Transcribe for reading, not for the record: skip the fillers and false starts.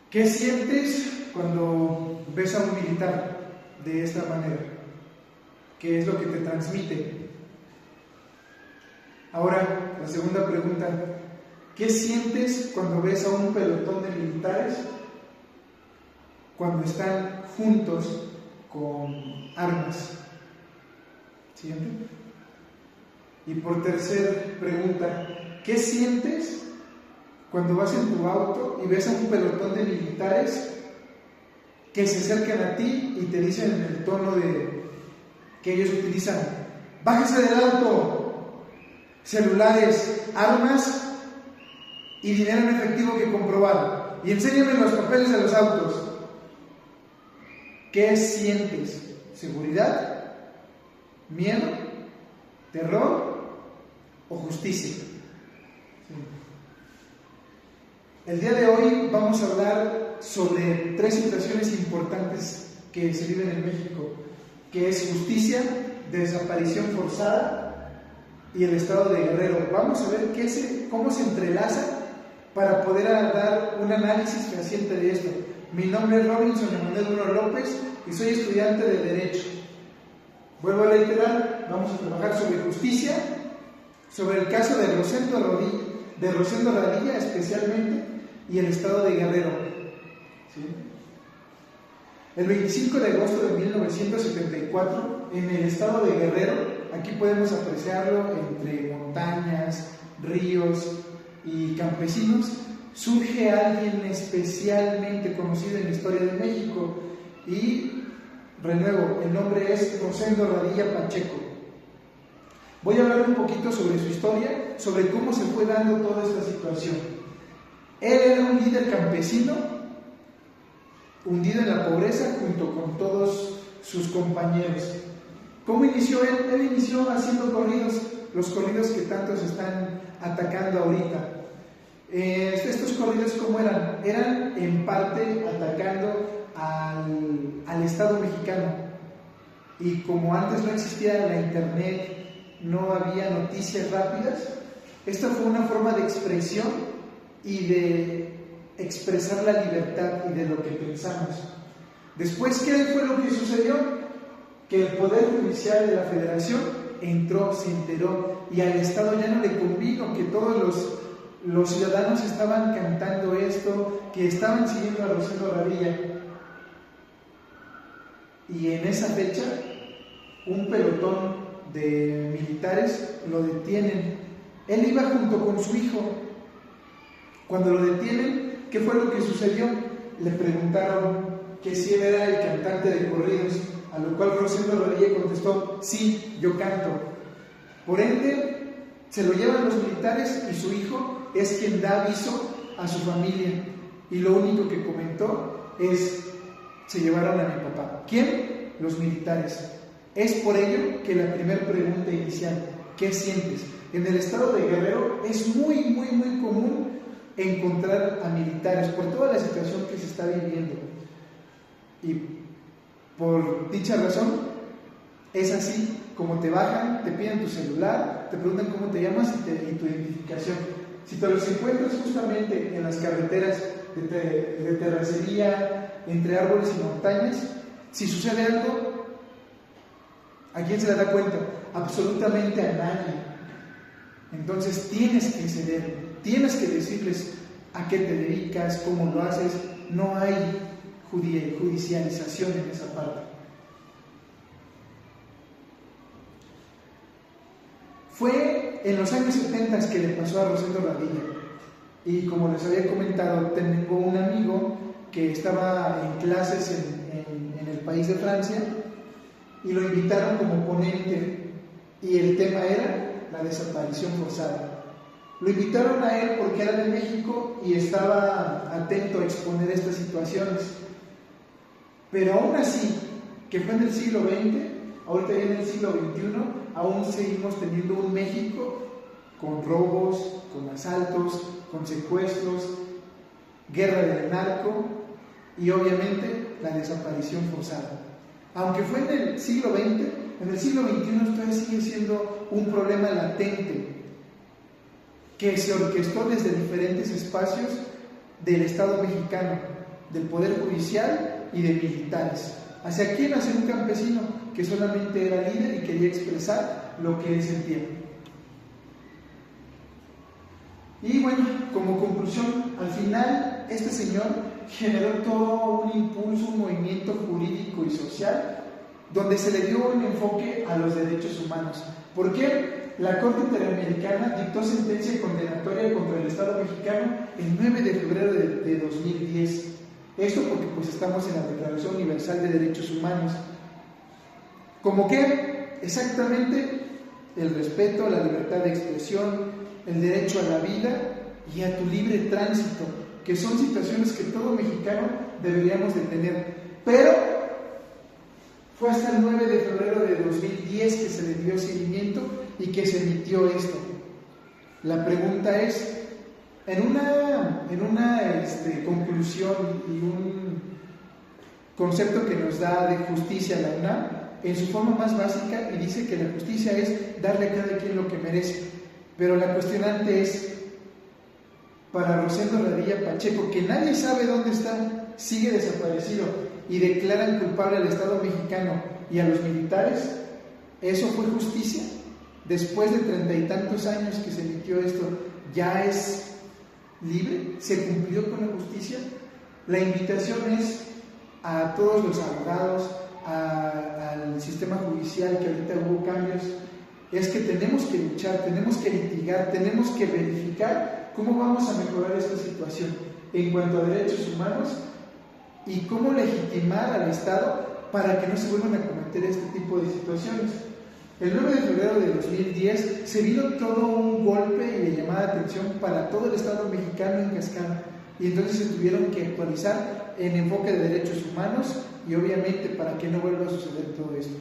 ¿Qué sientes cuando ves a un militar de esta manera? ¿Qué es lo que te transmite? Ahora, la segunda pregunta: ¿qué sientes cuando ves a un pelotón de militares cuando están juntos con armas? ¿Siguiente? Y por tercera pregunta: ¿qué sientes cuando vas en tu auto y ves a un pelotón de militares que se acercan a ti y te dicen en el tono que ellos utilizan: bájese del auto, celulares, armas y dinero en efectivo que comprobar, y enséñame los papeles de los autos? ¿Qué sientes? ¿Seguridad? ¿Miedo? ¿Terror? ¿O justicia? Sí. El día de hoy vamos a hablar sobre tres situaciones importantes que se viven en México, que es justicia, desaparición forzada y el estado de Guerrero. Vamos a ver cómo se entrelaza para poder dar un análisis fehaciente de esto. Mi nombre es Robinson Emanuel Duro López y soy estudiante de Derecho. Vuelvo a reiterar, vamos a trabajar sobre justicia, sobre el caso de Rosendo Radilla especialmente, y el estado de Guerrero. ¿Sí? El 25 de agosto de 1974, en el estado de Guerrero, aquí podemos apreciarlo entre montañas, ríos y campesinos, surge alguien especialmente conocido en la historia de México, y renuevo, el nombre es Rosendo Radilla Pacheco. Voy a hablar un poquito sobre su historia, sobre cómo se fue dando toda esta situación. Él era un líder campesino, hundido en la pobreza junto con todos sus compañeros. ¿Cómo inició él? Él inició haciendo corridos, los corridos que tantos están atacando ahorita. Estos corridos, ¿cómo eran? Eran en parte atacando al Estado mexicano. Y como antes no existía la internet, no había noticias rápidas, esta fue una forma de expresión y de expresar la libertad y de lo que pensamos. Después, ¿qué fue lo que sucedió? Que el Poder Judicial de la Federación entró, se enteró, y al Estado ya no le convino que todos los ciudadanos estaban cantando esto, que estaban siguiendo a Rosendo Radilla. Y en esa fecha, un pelotón de militares lo detienen. Él iba junto con su hijo. Cuando lo detienen, ¿qué fue lo que sucedió? Le preguntaron que si él era el cantante de corridos, a lo cual Rosendo Radilla contestó: sí, yo canto. Por ende, se lo llevan los militares y su hijo es quien da aviso a su familia, y lo único que comentó es: se llevaron a mi papá. ¿Quién? Los militares. Es por ello que la primera pregunta inicial: ¿qué sientes? En el estado de Guerrero es muy común encontrar a militares por toda la situación que se está viviendo, y por dicha razón es así como te bajan, te piden tu celular, te preguntan cómo te llamas y tu identificación. Si te los encuentras justamente en las carreteras de terracería, entre árboles y montañas, si sucede algo, ¿a quién se le da cuenta? Absolutamente a nadie. Entonces tienes que ceder, tienes que decirles a qué te dedicas, cómo lo haces. No hay judicialización en esa parte. Fue en los años 70 que le pasó a Rosendo Radilla, y como les había comentado, tengo un amigo que estaba en clases en el país de Francia, y lo invitaron como ponente, y el tema era la desaparición forzada. Lo invitaron a él porque era de México y estaba atento a exponer estas situaciones. Pero aún así, que fue en el siglo XX, ahorita ya en el siglo XXI, aún seguimos teniendo un México con robos, con asaltos, con secuestros, guerra del narco y obviamente la desaparición forzada. Aunque fue en el siglo XX, en el siglo XXI todavía sigue siendo un problema latente que se orquestó desde diferentes espacios del Estado mexicano. del Poder Judicial y de militares. ¿Hacia quién? Hacia un campesino que solamente era líder y quería expresar lo que él sentía. Y bueno, como conclusión, al final este señor generó todo un impulso, un movimiento jurídico y social donde se le dio un enfoque a los derechos humanos. ¿Por qué? La Corte Interamericana dictó sentencia condenatoria contra el Estado mexicano el 9 de febrero de 2010. Esto porque pues estamos en la Declaración Universal de Derechos Humanos. ¿Cómo qué? Exactamente el respeto a la libertad de expresión, el derecho a la vida y a tu libre tránsito, que son situaciones que todo mexicano deberíamos de tener. Pero fue hasta el 9 de febrero de 2010 que se le dio seguimiento y que se emitió esto. La pregunta es, en una conclusión y un concepto que nos da de justicia la UNAM, en su forma más básica, y dice que la justicia es darle a cada quien lo que merece. Pero la cuestionante es, para Rosendo Radilla Pacheco, que nadie sabe dónde está, sigue desaparecido, y declaran culpable al Estado mexicano y a los militares, ¿eso fue justicia? Después de 30 y tantos años que se emitió esto, ¿ya es libre? ¿Se cumplió con la justicia? La invitación es a todos los abogados, al sistema judicial, que ahorita hubo cambios, es que tenemos que luchar, tenemos que litigar, tenemos que verificar cómo vamos a mejorar esta situación en cuanto a derechos humanos y cómo legitimar al Estado para que no se vuelvan a cometer este tipo de situaciones. El 9 de febrero de 2010 se vino todo un golpe y de llamada de atención para todo el Estado mexicano en cascada, y entonces se tuvieron que actualizar en enfoque de derechos humanos y obviamente para que no vuelva a suceder todo esto.